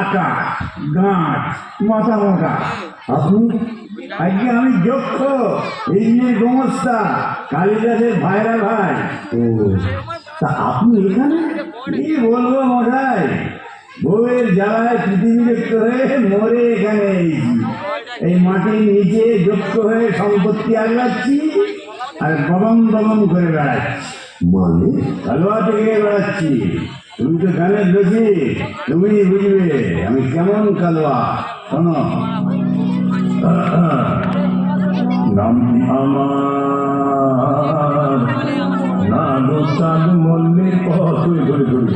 আকাশ গাছ মাথা মোটা আপনি আজকে আমি যক্ষ ইঞ্জিনিয়ার গোমস্তা কালিদাসের ভাইরা ভাই। ও তা আপনি এখানে কি বলবো মশাই, বউয়ের জ্বালায় পৃথিবী দেখতে হয়ে মরে এখানে এই মাটির নিচে যক্ষ হয়ে সম্পত্তি আগলাচ্ছি আর গরম গরম করে বেড়াচ্ছি। মানে কালোয়া থেকে বেড়াচ্ছি। তুমি তো গানের বেশি, তুমি বুঝবে আমি কেমন কালোয়া। শোনো, নামটি আমার নাদু চাঁদ মল্লিক কতই করে ধরি,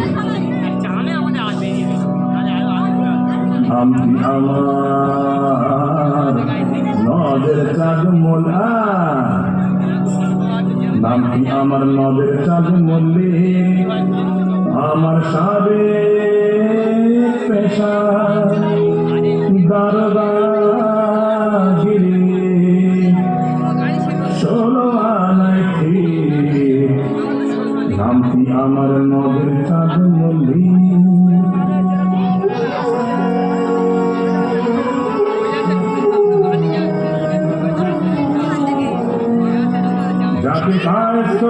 নামটি আমার নদের চাঁদ মোল্লা, নামটি আমার নদের চাঁদ মল্লিক, আমার সাবে পেশা দারোগাগিরি, 16 আনায় ঠিক, নামটি আমার নদের চাঁদ মল্লিক। যাকে কায়স্থ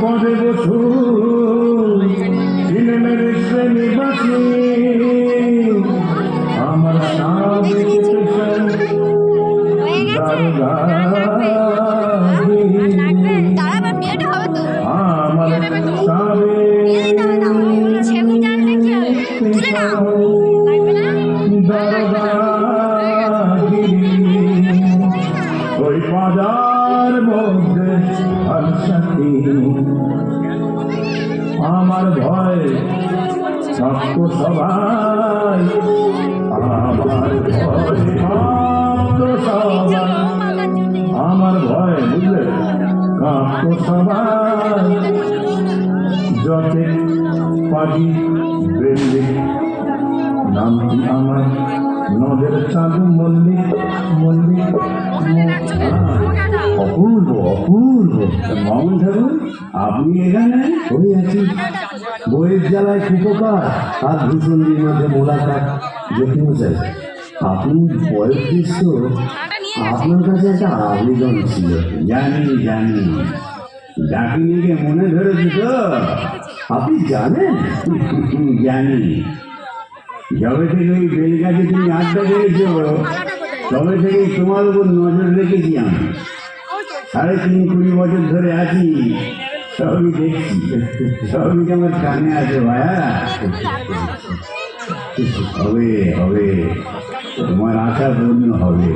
পদে বসু সিনেমের শ্রেণীবাসী, আমার সাবেক আমার ওই বাজার মধ্যে আমার ভয় সত্য সবাই, আমার ভয় সত্য সবাই, আমার ভয় বুঝলে কাঁপত সবাই, যতে পাখি বেরলে, নামটি আমার নদের চাঁদ মল্লিক মল্লিক। অপূর্ব অপূর্ব। মামুন ঠাকুর আপনি এখানে ওই আছি, বইয়ের জ্বালায় কুপকার আর ভূষণীর মধ্যে মোলাকার জ্যোতিমশাই। আপনি বয়োজ্যেষ্ঠ, আপনার কাছে একটা আবেদন ছিল। জানি জানি, ডাকিনিকে মনে ধরেছি তো। আপনি জানেন? জানি। যবে থেকে ওই বেলগাছে তুমি আড্ডা দিয়েছ তবে থেকেই তোমার উপর নজর রেখেছি আমি। 3.5-4 বছর ধরে আছি, সবই দেখছি, সবই আমার কানে আছে ভাইয়া। হবে হবে, তোমার আশা পূর্ণ হবে।